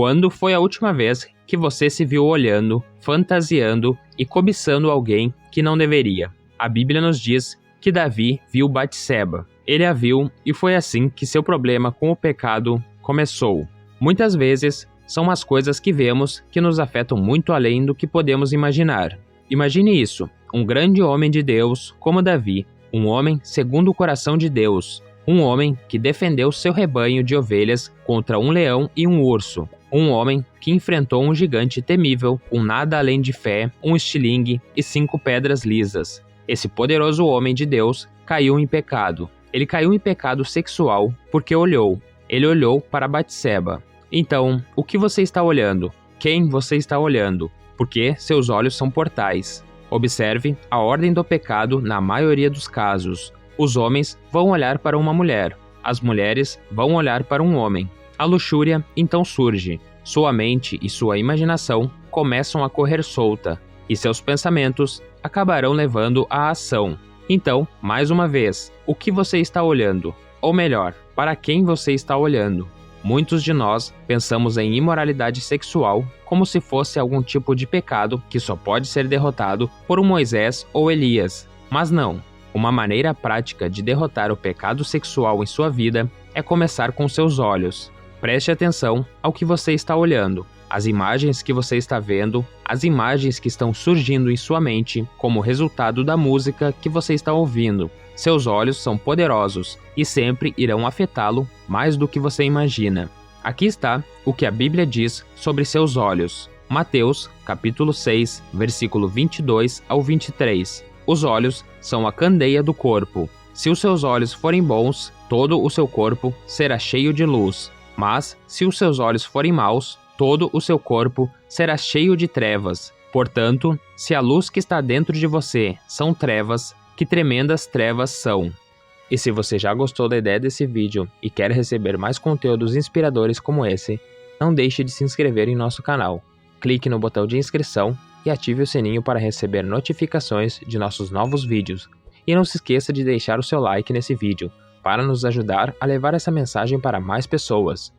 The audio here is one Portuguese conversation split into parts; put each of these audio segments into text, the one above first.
Quando foi a última vez que você se viu olhando, fantasiando e cobiçando alguém que não deveria? A Bíblia nos diz que Davi viu Batseba. Ele a viu e foi assim que seu problema com o pecado começou. Muitas vezes, são as coisas que vemos que nos afetam muito além do que podemos imaginar. Imagine isso, um grande homem de Deus como Davi, um homem segundo o coração de Deus, um homem que defendeu seu rebanho de ovelhas contra um leão e um urso, um homem que enfrentou um gigante temível com nada além de fé, um estilingue e 5 pedras lisas. Esse poderoso homem de Deus caiu em pecado. Ele caiu em pecado sexual porque ele olhou para Batseba. Então, o que você está olhando? Quem você está olhando? Porque seus olhos são portais. Observe a ordem do pecado na maioria dos casos. Os homens vão olhar para uma mulher. As mulheres vão olhar para um homem. A luxúria então surge. Sua mente e sua imaginação começam a correr solta. E seus pensamentos acabarão levando à ação. Então, mais uma vez, o que você está olhando? Ou melhor, para quem você está olhando? Muitos de nós pensamos em imoralidade sexual como se fosse algum tipo de pecado que só pode ser derrotado por um Moisés ou Elias. Mas não. Uma maneira prática de derrotar o pecado sexual em sua vida é começar com seus olhos. Preste atenção ao que você está olhando, as imagens que você está vendo, as imagens que estão surgindo em sua mente como resultado da música que você está ouvindo. Seus olhos são poderosos e sempre irão afetá-lo mais do que você imagina. Aqui está o que a Bíblia diz sobre seus olhos. Mateus, capítulo 6, versículo 22 ao 23. Os olhos são a candeia do corpo. Se os seus olhos forem bons, todo o seu corpo será cheio de luz. Mas, se os seus olhos forem maus, todo o seu corpo será cheio de trevas. Portanto, se a luz que está dentro de você são trevas, que tremendas trevas são. E se você já gostou da ideia desse vídeo e quer receber mais conteúdos inspiradores como esse, não deixe de se inscrever em nosso canal. Clique no botão de inscrição e ative o sininho para receber notificações de nossos novos vídeos. E não se esqueça de deixar o seu like nesse vídeo, para nos ajudar a levar essa mensagem para mais pessoas.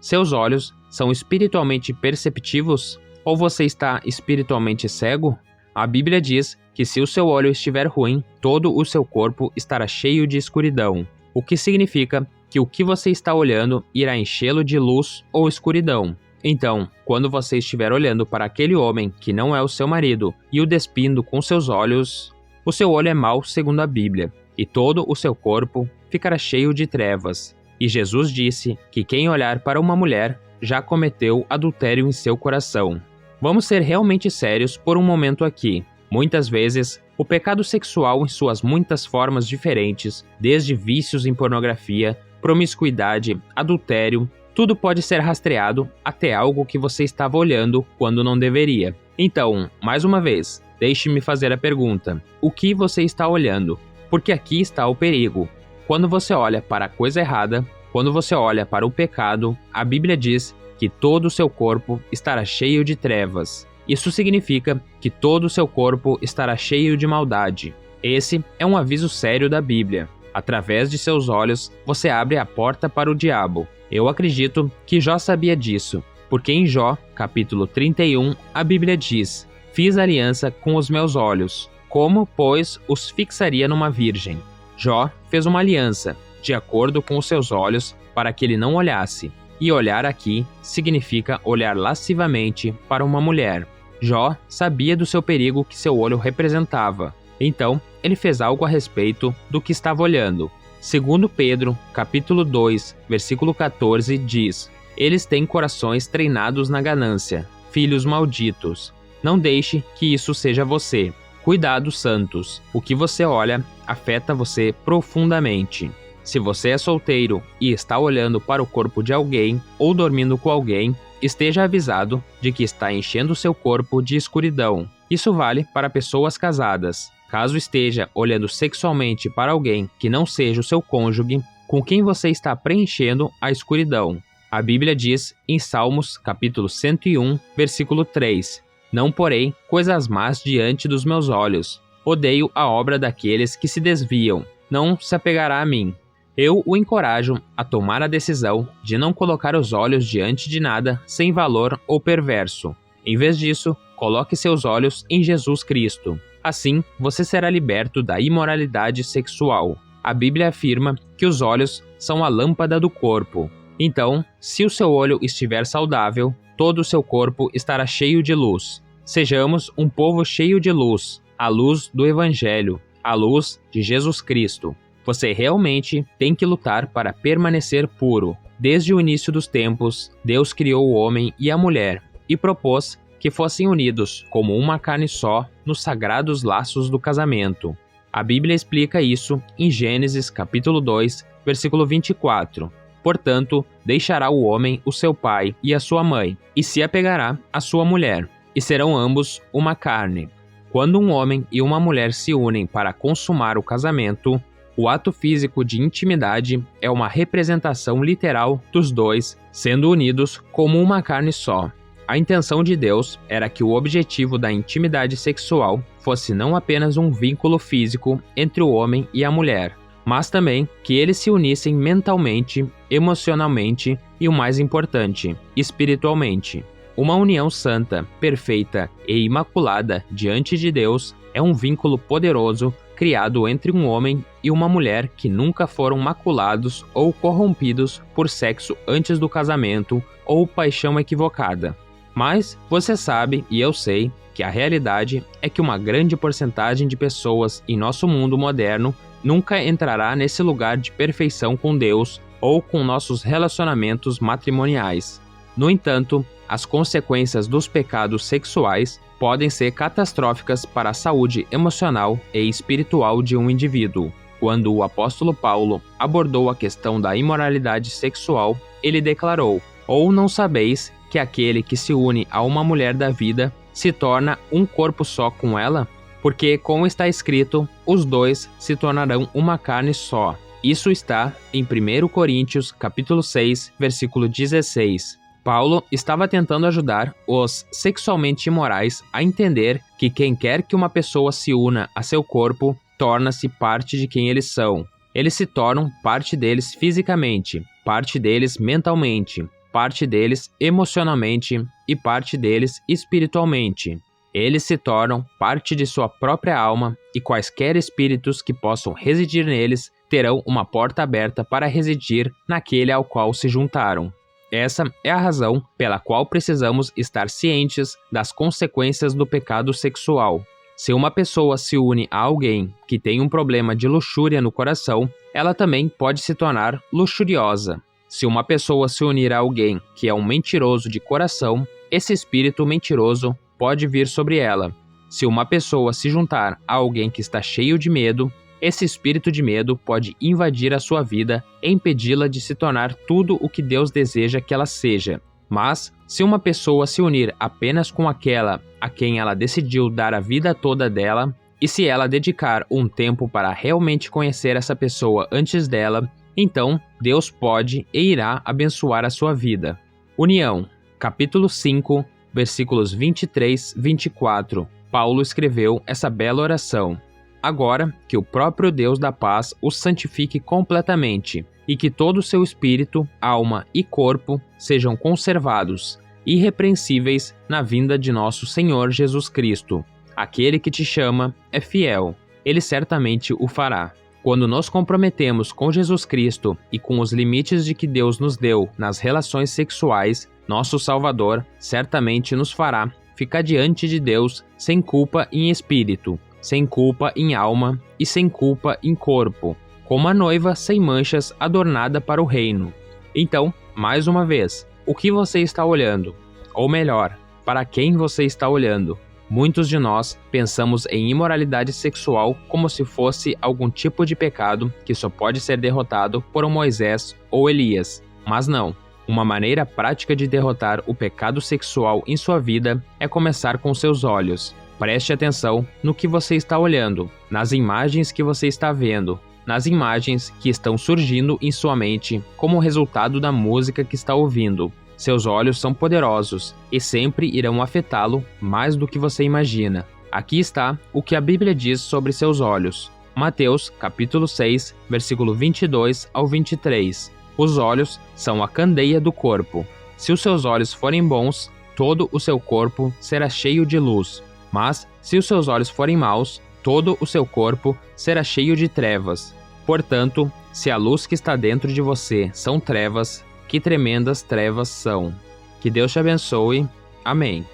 Seus olhos são espiritualmente perceptivos? Ou você está espiritualmente cego? A Bíblia diz que se o seu olho estiver ruim, todo o seu corpo estará cheio de escuridão, o que significa que o que você está olhando irá enchê-lo de luz ou escuridão. Então, quando você estiver olhando para aquele homem que não é o seu marido e o despindo com seus olhos, o seu olho é mau segundo a Bíblia, e todo o seu corpo ficará cheio de trevas. E Jesus disse que quem olhar para uma mulher já cometeu adultério em seu coração. Vamos ser realmente sérios por um momento aqui. Muitas vezes, o pecado sexual em suas muitas formas diferentes, desde vícios em pornografia, promiscuidade, adultério, tudo pode ser rastreado até algo que você estava olhando quando não deveria. Então, mais uma vez, deixe-me fazer a pergunta: o que você está olhando? Porque aqui está o perigo. Quando você olha para a coisa errada, quando você olha para o pecado, a Bíblia diz que todo o seu corpo estará cheio de trevas. Isso significa que todo o seu corpo estará cheio de maldade. Esse é um aviso sério da Bíblia. Através de seus olhos, você abre a porta para o diabo. Eu acredito que Jó sabia disso, porque em Jó, capítulo 31, a Bíblia diz: fiz aliança com os meus olhos, como, pois, os fixaria numa virgem? Jó fez uma aliança, de acordo com os seus olhos, para que ele não olhasse. E olhar aqui significa olhar lascivamente para uma mulher. Jó sabia do seu perigo que seu olho representava. Então, ele fez algo a respeito do que estava olhando. Segundo Pedro, capítulo 2, versículo 14, diz: eles têm corações treinados na ganância, filhos malditos. Não deixe que isso seja você. Cuidado, santos. O que você olha afeta você profundamente. Se você é solteiro e está olhando para o corpo de alguém ou dormindo com alguém, esteja avisado de que está enchendo seu corpo de escuridão. Isso vale para pessoas casadas. Caso esteja olhando sexualmente para alguém que não seja o seu cônjuge, com quem você está preenchendo a escuridão. A Bíblia diz em Salmos, capítulo 101, versículo 3: não porei coisas más diante dos meus olhos. Odeio a obra daqueles que se desviam. Não se apegará a mim. Eu o encorajo a tomar a decisão de não colocar os olhos diante de nada sem valor ou perverso. Em vez disso, coloque seus olhos em Jesus Cristo. Assim, você será liberto da imoralidade sexual. A Bíblia afirma que os olhos são a lâmpada do corpo. Então, se o seu olho estiver saudável, todo o seu corpo estará cheio de luz. Sejamos um povo cheio de luz, a luz do Evangelho, a luz de Jesus Cristo. Você realmente tem que lutar para permanecer puro. Desde o início dos tempos, Deus criou o homem e a mulher e propôs que fossem unidos como uma carne só nos sagrados laços do casamento. A Bíblia explica isso em Gênesis capítulo 2, versículo 24. Portanto, deixará o homem o seu pai e a sua mãe, e se apegará à sua mulher, e serão ambos uma carne. Quando um homem e uma mulher se unem para consumar o casamento, o ato físico de intimidade é uma representação literal dos dois sendo unidos como uma carne só. A intenção de Deus era que o objetivo da intimidade sexual fosse não apenas um vínculo físico entre o homem e a mulher, mas também que eles se unissem mentalmente, emocionalmente e, o mais importante, espiritualmente. Uma união santa, perfeita e imaculada diante de Deus é um vínculo poderoso criado entre um homem e uma mulher que nunca foram maculados ou corrompidos por sexo antes do casamento ou paixão equivocada. Mas você sabe, e eu sei, que a realidade é que uma grande porcentagem de pessoas em nosso mundo moderno nunca entrará nesse lugar de perfeição com Deus ou com nossos relacionamentos matrimoniais. No entanto, as consequências dos pecados sexuais podem ser catastróficas para a saúde emocional e espiritual de um indivíduo. Quando o apóstolo Paulo abordou a questão da imoralidade sexual, ele declarou: "Ou não sabeis que aquele que se une a uma mulher da vida se torna um corpo só com ela? Porque, como está escrito, os dois se tornarão uma carne só." Isso está em 1 Coríntios capítulo 6, versículo 16. Paulo estava tentando ajudar os sexualmente imorais a entender que quem quer que uma pessoa se una a seu corpo torna-se parte de quem eles são. Eles se tornam parte deles fisicamente, parte deles mentalmente, parte deles emocionalmente e parte deles espiritualmente. Eles se tornam parte de sua própria alma e quaisquer espíritos que possam residir neles terão uma porta aberta para residir naquele ao qual se juntaram. Essa é a razão pela qual precisamos estar cientes das consequências do pecado sexual. Se uma pessoa se une a alguém que tem um problema de luxúria no coração, ela também pode se tornar luxuriosa. Se uma pessoa se unir a alguém que é um mentiroso de coração, esse espírito mentiroso pode vir sobre ela. Se uma pessoa se juntar a alguém que está cheio de medo, esse espírito de medo pode invadir a sua vida e impedi-la de se tornar tudo o que Deus deseja que ela seja. Mas, se uma pessoa se unir apenas com aquela a quem ela decidiu dar a vida toda dela, e se ela dedicar um tempo para realmente conhecer essa pessoa antes dela, então Deus pode e irá abençoar a sua vida. União, capítulo 5, versículos 23 e 24. Paulo escreveu essa bela oração: "Agora que o próprio Deus da paz os santifique completamente, e que todo o seu espírito, alma e corpo sejam conservados, irrepreensíveis na vinda de nosso Senhor Jesus Cristo. Aquele que te chama é fiel, ele certamente o fará." Quando nos comprometemos com Jesus Cristo e com os limites de que Deus nos deu nas relações sexuais, nosso Salvador certamente nos fará ficar diante de Deus sem culpa em espírito, sem culpa em alma e sem culpa em corpo, como a noiva sem manchas adornada para o reino. Então, mais uma vez, o que você está olhando? Ou melhor, para quem você está olhando? Muitos de nós pensamos em imoralidade sexual como se fosse algum tipo de pecado que só pode ser derrotado por um Moisés ou Elias. Mas não. Uma maneira prática de derrotar o pecado sexual em sua vida é começar com seus olhos. Preste atenção no que você está olhando, nas imagens que você está vendo, nas imagens que estão surgindo em sua mente como resultado da música que está ouvindo. Seus olhos são poderosos e sempre irão afetá-lo mais do que você imagina. Aqui está o que a Bíblia diz sobre seus olhos. Mateus, capítulo 6, versículo 22 ao 23. Os olhos são a candeia do corpo. Se os seus olhos forem bons, todo o seu corpo será cheio de luz. Mas, se os seus olhos forem maus, todo o seu corpo será cheio de trevas. Portanto, se a luz que está dentro de você são trevas, que tremendas trevas são. Que Deus te abençoe. Amém.